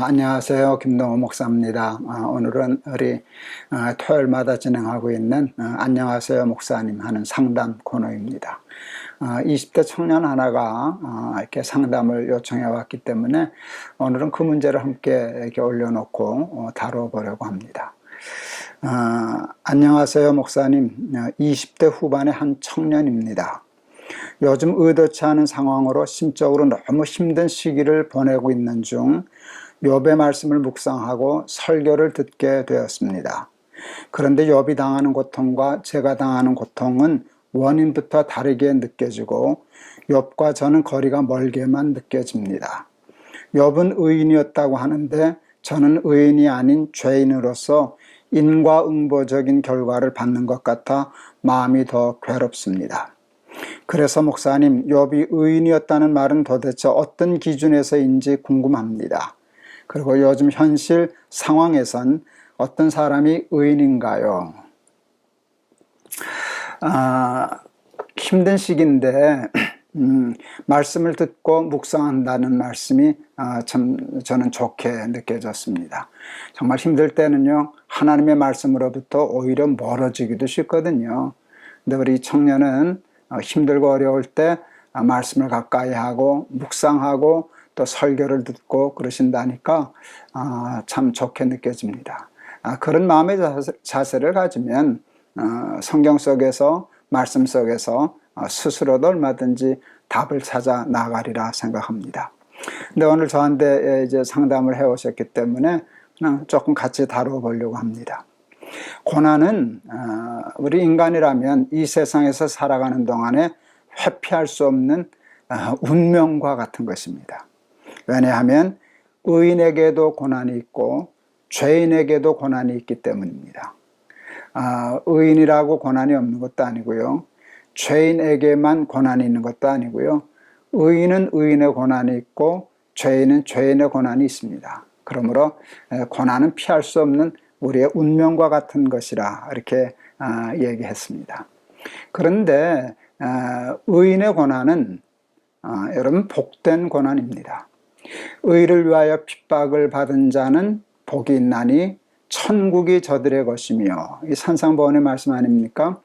안녕하세요. 김동호 목사입니다. 오늘은 우리 토요일마다 진행하고 있는 안녕하세요 목사님 하는 상담 코너입니다. 20대 청년 하나가 이렇게 상담을 요청해 왔기 때문에 오늘은 그 문제를 함께 이렇게 올려놓고 다뤄보려고 합니다. 안녕하세요 목사님. 20대 후반의 한 청년입니다. 요즘 의도치 않은 상황으로 심적으로 너무 힘든 시기를 보내고 있는 중 욥의 말씀을 묵상하고 설교를 듣게 되었습니다. 그런데 욥이 당하는 고통과 제가 당하는 고통은 원인부터 다르게 느껴지고 욥과 저는 거리가 멀게만 느껴집니다. 욥은 의인이었다고 하는데 저는 의인이 아닌 죄인으로서 인과응보적인 결과를 받는 것 같아 마음이 더 괴롭습니다. 그래서 목사님, 욥이 의인이었다는 말은 도대체 어떤 기준에서인지 궁금합니다. 그리고 요즘 현실 상황에선 어떤 사람이 의인인가요? 힘든 시기인데 말씀을 듣고 묵상한다는 말씀이 참 저는 좋게 느껴졌습니다. 정말 힘들 때는요, 하나님의 말씀으로부터 오히려 멀어지기도 쉽거든요. 근데 우리 청년은 힘들고 어려울 때 말씀을 가까이 하고 묵상하고 또 설교를 듣고 그러신다니까 참 좋게 느껴집니다. 그런 마음의 자세를 가지면 성경 속에서 말씀 속에서 스스로도 얼마든지 답을 찾아 나가리라 생각합니다. 근데 오늘 저한테 이제 상담을 해오셨기 때문에 조금 같이 다뤄보려고 합니다. 고난은 우리 인간이라면 이 세상에서 살아가는 동안에 회피할 수 없는 운명과 같은 것입니다. 왜냐하면 의인에게도 고난이 있고 죄인에게도 고난이 있기 때문입니다. 의인이라고 고난이 없는 것도 아니고요. 죄인에게만 고난이 있는 것도 아니고요. 의인은 의인의 고난이 있고 죄인은 죄인의 고난이 있습니다. 그러므로 고난은 피할 수 없는 우리의 운명과 같은 것이라 이렇게 얘기했습니다. 그런데 의인의 고난은 여러분 복된 고난입니다. 의를 위하여 핍박을 받은 자는 복이 있나니 천국이 저들의 것이며, 이 산상보훈의 말씀 아닙니까?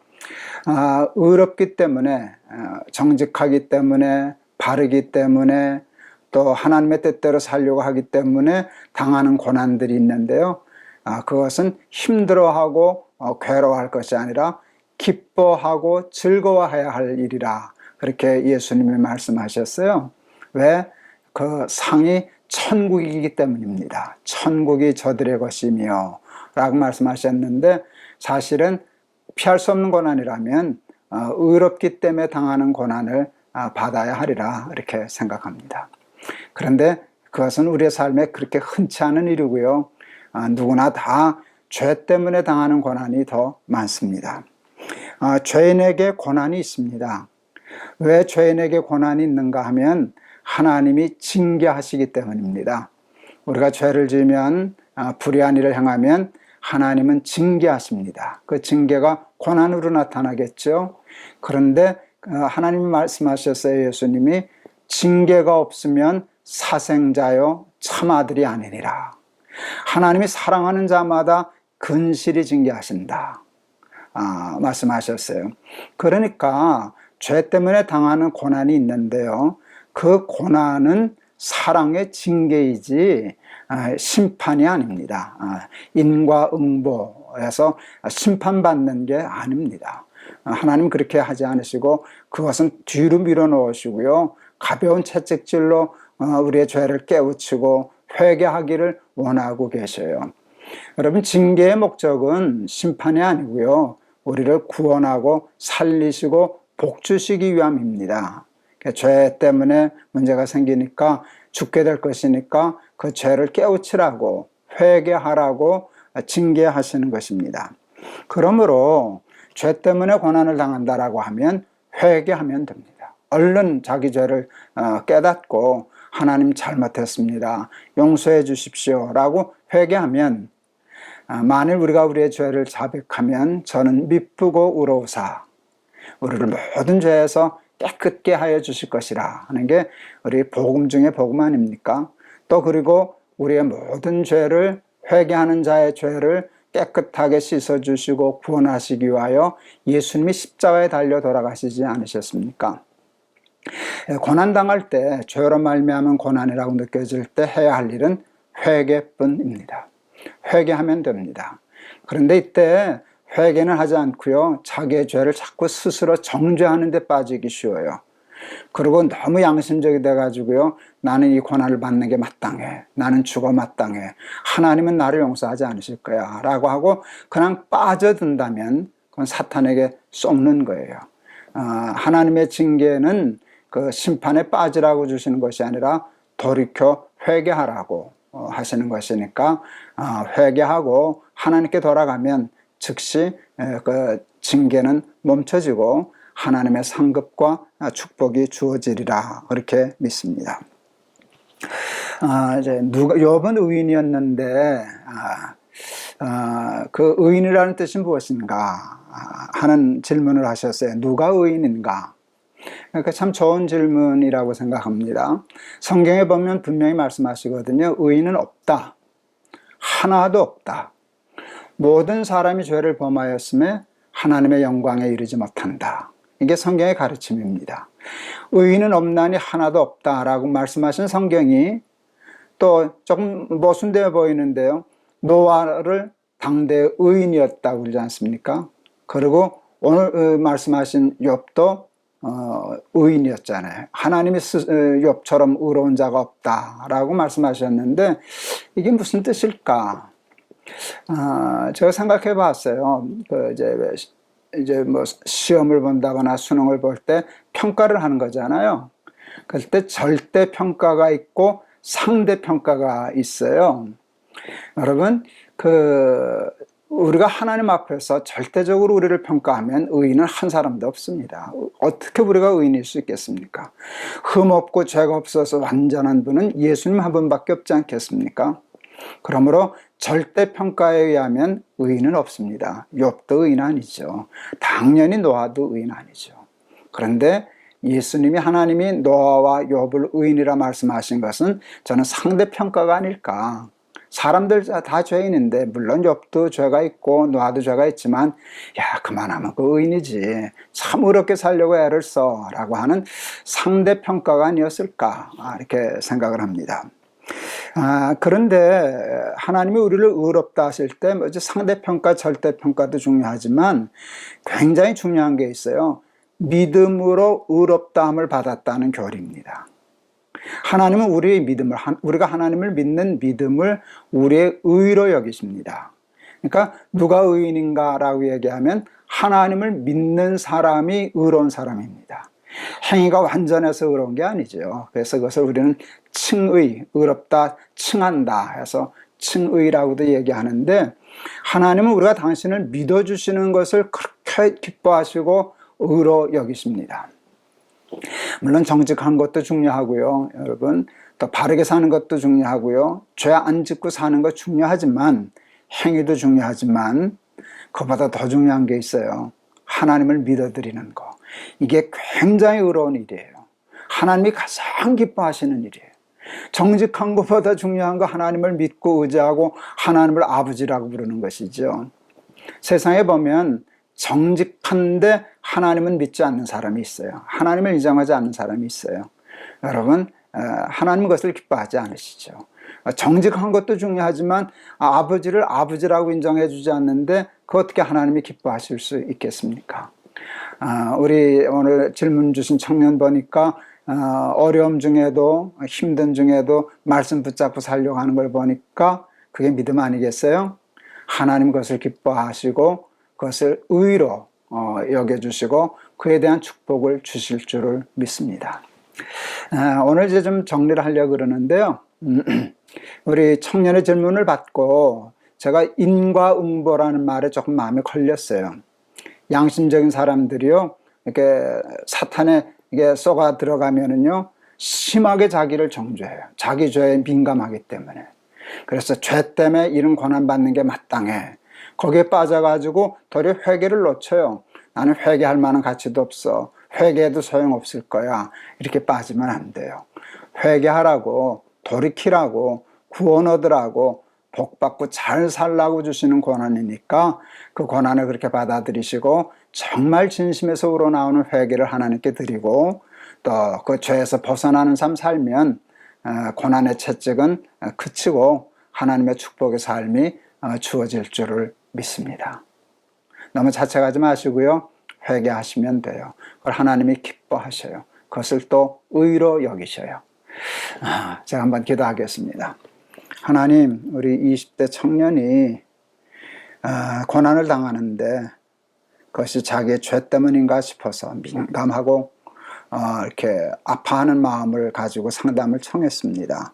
의롭기 때문에, 정직하기 때문에, 바르기 때문에, 또 하나님의 뜻대로 살려고 하기 때문에 당하는 고난들이 있는데요. 그것은 힘들어하고 괴로워할 것이 아니라 기뻐하고 즐거워해야 할 일이라, 그렇게 예수님이 말씀하셨어요. 왜? 그 상이 천국이기 때문입니다. 천국이 저들의 것이며 라고 말씀하셨는데, 사실은 피할 수 없는 고난이라면 의롭기 때문에 당하는 고난을 받아야 하리라 이렇게 생각합니다. 그런데 그것은 우리의 삶에 그렇게 흔치 않은 일이고요. 누구나 다 죄 때문에 당하는 고난이 더 많습니다. 죄인에게 고난이 있습니다. 왜 죄인에게 고난이 있는가 하면 하나님이 징계하시기 때문입니다. 우리가 죄를 지으면, 불의한 일을 행하면 하나님은 징계하십니다. 그 징계가 고난으로 나타나겠죠. 그런데 하나님이 말씀하셨어요. 예수님이 징계가 없으면 사생자요 참 아들이 아니니라. 하나님이 사랑하는 자마다 근실히 징계하신다 말씀하셨어요. 그러니까 죄 때문에 당하는 고난이 있는데요, 그 고난은 사랑의 징계이지 심판이 아닙니다. 인과응보에서 심판받는 게 아닙니다. 하나님 그렇게 하지 않으시고 그것은 뒤로 밀어놓으시고요, 가벼운 채찍질로 우리의 죄를 깨우치고 회개하기를 원하고 계셔요. 여러분, 징계의 목적은 심판이 아니고요, 우리를 구원하고 살리시고 복 주시기 위함입니다. 죄 때문에 문제가 생기니까 죽게 될 것이니까 그 죄를 깨우치라고, 회개하라고 징계하시는 것입니다. 그러므로 죄 때문에 고난을 당한다라고 하면 회개하면 됩니다. 얼른 자기 죄를 깨닫고 하나님 잘못했습니다, 용서해 주십시오 라고 회개하면, 만일 우리가 우리의 죄를 자백하면 저는 미쁘고 의로우사 우리를 모든 죄에서 깨끗게 하여 주실 것이라 하는 게 우리 복음 중에 복음 아닙니까? 또 그리고 우리의 모든 죄를, 회개하는 자의 죄를 깨끗하게 씻어주시고 구원하시기 위하여 예수님이 십자가에 달려 돌아가시지 않으셨습니까? 고난당할 때, 죄로 말미암은 고난이라고 느껴질 때 해야 할 일은 회개뿐입니다. 회개하면 됩니다. 그런데 이때 회개는 하지 않고요, 자기의 죄를 자꾸 스스로 정죄하는 데 빠지기 쉬워요. 그리고 너무 양심적이 돼가지고요, 나는 이 고난을 받는 게 마땅해, 나는 죽어 마땅해, 하나님은 나를 용서하지 않으실 거야 라고 하고 그냥 빠져든다면 그건 사탄에게 쏟는 거예요. 하나님의 징계는 그 심판에 빠지라고 주시는 것이 아니라 돌이켜 회개하라고 하시는 것이니까, 회개하고 하나님께 돌아가면 즉시 그 징계는 멈춰지고 하나님의 상급과 축복이 주어지리라, 그렇게 믿습니다. 이제 욥은 의인이었는데 그 의인이라는 뜻이 무엇인가 하는 질문을 하셨어요. 누가 의인인가? 그러니까 참 좋은 질문이라고 생각합니다. 성경에 보면 분명히 말씀하시거든요. 의인은 없다. 하나도 없다. 모든 사람이 죄를 범하였음에 하나님의 영광에 이르지 못한다. 이게 성경의 가르침입니다. 의인은 없나니 하나도 없다라고 말씀하신 성경이 또 조금 모순되어 보이는데요. 노아를 당대의 의인이었다고 그러지 않습니까? 그리고 오늘 말씀하신 욥도 의인이었잖아요. 하나님이 욥처럼 의로운 자가 없다라고 말씀하셨는데 이게 무슨 뜻일까? 제가 생각해 봤어요. 이제 뭐 시험을 본다거나 수능을 볼 때 평가를 하는 거잖아요. 그럴 때 절대 평가가 있고 상대 평가가 있어요. 여러분, 우리가 하나님 앞에서 절대적으로 우리를 평가하면 의인은 한 사람도 없습니다. 어떻게 우리가 의인일 수 있겠습니까? 흠없고 죄가 없어서 완전한 분은 예수님 한 분밖에 없지 않겠습니까? 그러므로 절대 평가에 의하면 의인은 없습니다. 욥도 의인 아니죠. 당연히 노아도 의인 아니죠. 그런데 예수님이, 하나님이 노아와 욥을 의인이라 말씀하신 것은 저는 상대 평가가 아닐까. 사람들 다 죄인인데, 물론 욥도 죄가 있고 노아도 죄가 있지만, 야, 그만하면 그 의인이지, 참 어렵게 살려고 애를 써 라고 하는 상대 평가가 아니었을까, 이렇게 생각을 합니다. 그런데 하나님이 우리를 의롭다 하실 때 상대평가, 절대평가도 중요하지만 굉장히 중요한 게 있어요. 믿음으로 의롭다함을 받았다는 교리입니다. 하나님은 우리의 믿음을, 우리가 하나님을 믿는 믿음을 우리의 의로 여기십니다. 그러니까 누가 의인인가라고 얘기하면 하나님을 믿는 사람이 의로운 사람입니다. 행위가 완전해서 의로운 게 아니죠. 그래서 그것을 우리는 칭의, 의롭다, 칭한다 해서 칭의라고도 얘기하는데, 하나님은 우리가 당신을 믿어주시는 것을 그렇게 기뻐하시고 의로 여기십니다. 물론 정직한 것도 중요하고요, 여러분. 또 바르게 사는 것도 중요하고요. 죄 안 짓고 사는 것 중요하지만, 행위도 중요하지만 그보다 더 중요한 게 있어요. 하나님을 믿어드리는 거. 이게 굉장히 의로운 일이에요. 하나님이 가장 기뻐하시는 일이에요. 정직한 것보다 중요한 거 하나님을 믿고 의지하고 하나님을 아버지라고 부르는 것이죠. 세상에 보면 정직한데 하나님은 믿지 않는 사람이 있어요. 하나님을 인정하지 않는 사람이 있어요. 여러분, 하나님은 그것을 기뻐하지 않으시죠. 정직한 것도 중요하지만 아버지를 아버지라고 인정해 주지 않는데 그 어떻게 하나님이 기뻐하실 수 있겠습니까? 우리 오늘 질문 주신 청년 보니까 어려움 중에도, 힘든 중에도 말씀 붙잡고 살려고 하는 걸 보니까 그게 믿음 아니겠어요? 하나님 그것을 기뻐하시고 그것을 의로 여겨주시고 그에 대한 축복을 주실 줄을 믿습니다. 오늘 이제 좀 정리를 하려고 그러는데요. 우리 청년의 질문을 받고 제가 인과응보라는 말에 조금 마음에 걸렸어요. 양심적인 사람들이요, 이렇게 사탄에 이게 쏘가 들어가면은요, 심하게 자기를 정죄해요. 자기 죄에 민감하기 때문에. 그래서 죄 때문에 이런 고난받는 게 마땅해. 거기에 빠져가지고 도리어 회개를 놓쳐요. 나는 회개할 만한 가치도 없어. 회개해도 소용없을 거야. 이렇게 빠지면 안 돼요. 회개하라고, 돌이키라고, 구원 얻으라고 복받고 잘 살라고 주시는 고난이니까 그 고난을 그렇게 받아들이시고 정말 진심에서 우러나오는 회개를 하나님께 드리고 또 그 죄에서 벗어나는 삶 살면 고난의 채찍은 그치고 하나님의 축복의 삶이 주어질 줄을 믿습니다. 너무 자책하지 마시고요. 회개하시면 돼요. 그걸 하나님이 기뻐하셔요. 그것을 또 의로 여기셔요. 제가 한번 기도하겠습니다. 하나님, 우리 20대 청년이 고난을 당하는데 그것이 자기의 죄 때문인가 싶어서 민감하고 이렇게 아파하는 마음을 가지고 상담을 청했습니다.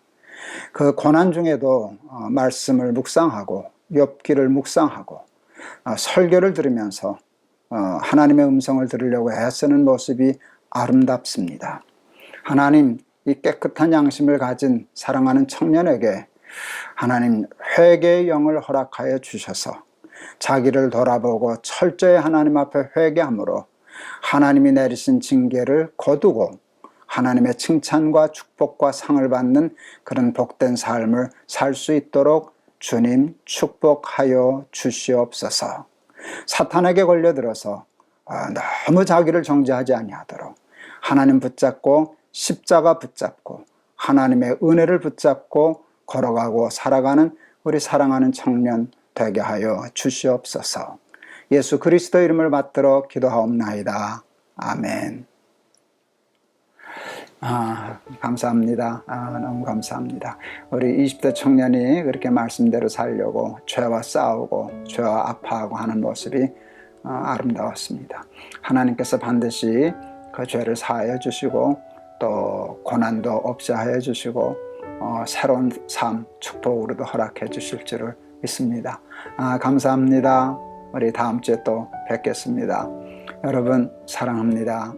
그 고난 중에도 말씀을 묵상하고 욥기를 묵상하고 설교를 들으면서 하나님의 음성을 들으려고 애쓰는 모습이 아름답습니다. 하나님, 이 깨끗한 양심을 가진 사랑하는 청년에게 하나님 회개의 영을 허락하여 주셔서 자기를 돌아보고 철저히 하나님 앞에 회개함으로 하나님이 내리신 징계를 거두고 하나님의 칭찬과 축복과 상을 받는 그런 복된 삶을 살 수 있도록 주님 축복하여 주시옵소서. 사탄에게 걸려들어서 너무 자기를 정죄하지 아니하도록 하나님 붙잡고 십자가 붙잡고 하나님의 은혜를 붙잡고 걸어가고 살아가는 우리 사랑하는 청년 되게 하여 주시옵소서. 예수 그리스도 이름을 받들어 기도하옵나이다. 아멘. 감사합니다. 너무 감사합니다. 우리 20대 청년이 그렇게 말씀대로 살려고 죄와 싸우고 죄와 아파하고 하는 모습이 아름다웠습니다. 하나님께서 반드시 그 죄를 사하여 주시고 또 고난도 없이 하여 주시고 새로운 삶 축복으로도 허락해 주실 줄을 믿습니다. 감사합니다. 우리 다음 주에 또 뵙겠습니다. 여러분 사랑합니다.